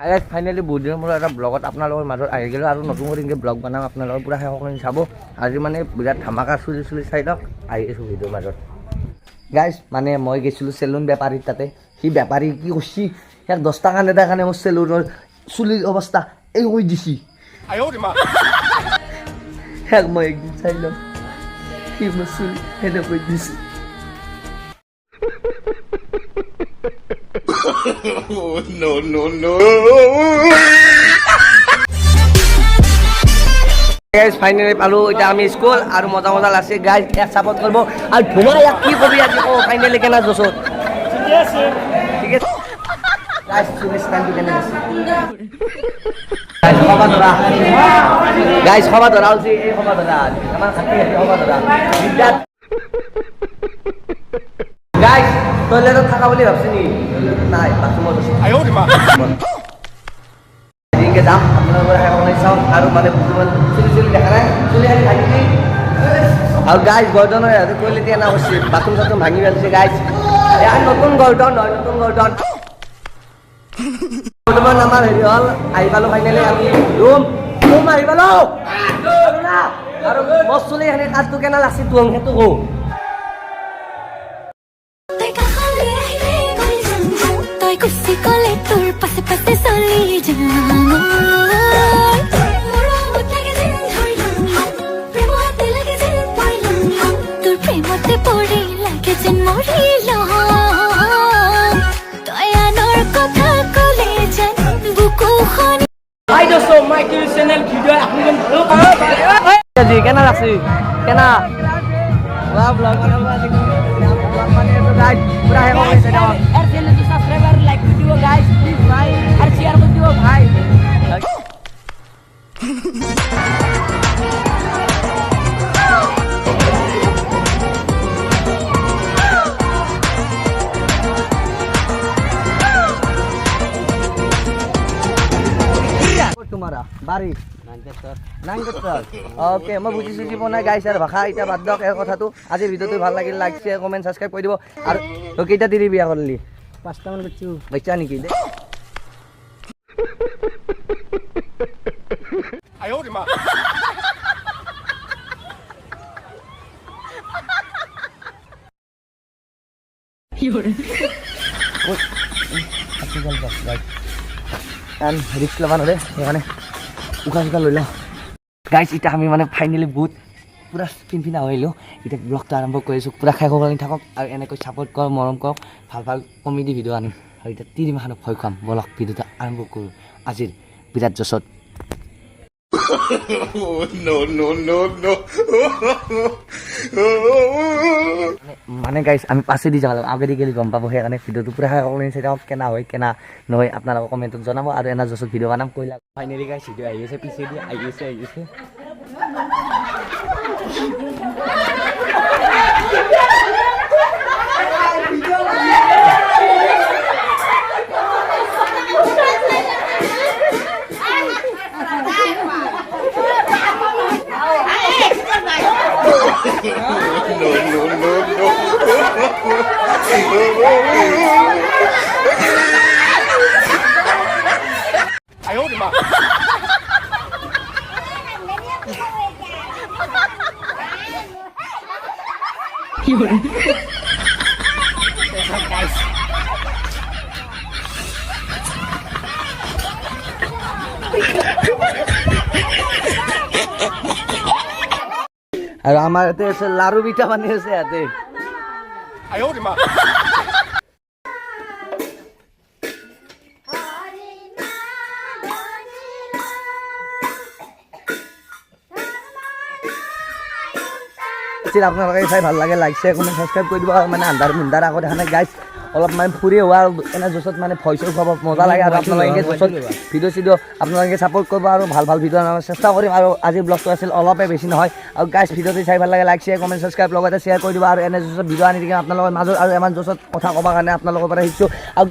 Guys finally বহুত দিনৰ মূৰত এটা ব্লগত আপোনালোকৰ মাজত আহি গ'লোঁ আৰু নতুন কৰি ব্লগ বনাম আপোনালোকৰ পূৰা শেষলৈকে চাব। আজি মানে বিৰাট ধামাকা চুলি চাই লওক আহি আছোঁ ভিডিঅ'ৰ মাজত। গাইজ মানে মই গৈছিলোঁ চেলুন বেপাৰীৰ তাতে, সি বেপাৰী কি কৰিছি ইয়াক 10 টকা নেদাৰ কাৰণে মোৰ চেলুনৰ চুলিৰ অৱস্থা এই কৰি দিছি। ইয়াক মই একদিন চাই লওঁ সি মোৰ চুলি সেনেকৈ দিছে। No, no, no. Guys, finally পালো এটা আমি স্কুল আৰু মজা মজা লাগছে গাইজ এক সাপোর্ট করব আর ধুমা ইয়াক কি কবি আজি ও ফাইনালি কেনা জসত ঠিক আছে গাইজ চুলি স্টাইল কেনে আছে গাইজ খবা ধরা হচ্ছে এই খবা ধরা আমার খাতি খবা ধরা গাইজ টয়লেটত থাকা বুলি ভাবছিনি নাই বাথরুমত আছে আয়ো দিমা এদিকে যাম আপনারা এখন চাও আর মানে চুলি দেখা নাই চুলি ভাঙি দি আর গাইজ গর্দনের হাতে কইলে দিয়ে না হচ্ছে বাথরুম সাথে ভাঙি ফেলছে গাইজ আর নতুন গর্দন নয় নতুন গর্দন বর্তমান আমার হেৰি হল আহি পালো ফাইনালি আমি রুম আহি পালো না আর মস্ত চুলি এখানে কাজটো কেনা লাগছে তুং হেতু কো कुछ कोले तोर पासे पासे सोली जानो मोरमत लगे दिन धरलाम प्रेमते लगे दिन पाइलाम तोर प्रेमते पड़े लगे दिन मरिलाम दया नर कथा कोले जान बुकु खनि हाय दोस्तों माय चैनल भिडियो आपन ভালো পাবে जी केना লাগছে केना वाह ब्लॉग बनवा ब्लॉग बने तो गाइस पूरा है और चैनल को subscriber like video guys please भाई और शेयर कर दियो भाई तुम्हारा बारी ओके मैं बुझिছোঁ জীৱন গাইছ আৰু ভাষা এতিয়া বাদ দিয়ক এই কথাটো আজি ভিডিঅ'টো ভাল লাগিল লাইক শেয়াৰ কমেণ্ট সাবস্ক্ৰাইব কৰি দিব আৰু তো কেইটা দিলি বিয়া কৰিলি 5টা মান বাচ্চা নেকি দে আয়ো মা ইয়োৰে আজকাল বাস গাইছ কান ৰিস্ক লবা নৰে এখানে উকা লৈ ল গাইজ এতিয়া আমি মানে ফাইনেলি বহুত পুৰা ফিনফিনা হৈলোঁ এতিয়া ব্লগটো আৰম্ভ কৰিছোঁ পুৰা খাই খবৰনি থাকক আৰু এনেকৈ ছাপোৰ্ট কৰক মৰম কৰক ভাল ভাল কমেডি ভিডিঅ' আনিম আৰু এতিয়া তিনিমাহত ভয় খুৱাম বলক ভিডিঅ'টো আৰম্ভ কৰোঁ আজিৰ বিৰাট জছত মানে গাইজ আমি পাছেদি যাব লাগিব আগেদি গেলি গম পাব সেইকাৰণে ভিডিঅ'টো পুৰা খাই খবৰনি চাই থাকক কেনা হয় কেনা নহয় আপোনালোকক কমেণ্টত জনাব আৰু এনা জছত ভিডিঅ' বনাম কৈলাক ফাইনেলি গাইজ ভিডিঅ' আহি আছে পিছেদি আহি আছে আয়ো মা Yun. Guys. আৰু আমাৰ ইয়াতে আছে লাৰু পিঠা বানি আছে ইয়াতে আয়ো মা আপোনালোকে চাই ভাল লাগে লাইক শেয়াৰ কমেণ্ট সাবস্ক্ৰাইব কৰি দিব মানে আন্ধাৰ মুন্ধাৰ আগত দেখা নাই গাইজ অলপ মানে ফুৰি হোৱা এনে জছত মানে ভইচৰ খুৱাব মজা লাগে আৰু আপোনালোকে জছত ভিডিঅ' চিডিঅ' আপোনালোকে ছাপোৰ্ট কৰিব আৰু ভাল ভাল ভিডিঅ' আনিব চেষ্টা কৰিম আৰু আজিৰ ব্লগটো আছিল অলপে বেছি নহয় আৰু গাইজ ভিডিঅ'টো চাই ভাল লাগে লাইক শেয়াৰ কমেণ্ট সাবস্ক্ৰাইব লগতে শ্বেয়াৰ কৰি দিব আৰু এনে জছত ভিডিঅ' আনি থাকিম আপোনালোকৰ মাজত আৰু এমান জছত কথা ক'বৰ কাৰণে আপোনালোকৰ পৰা শিকিছোঁ আৰু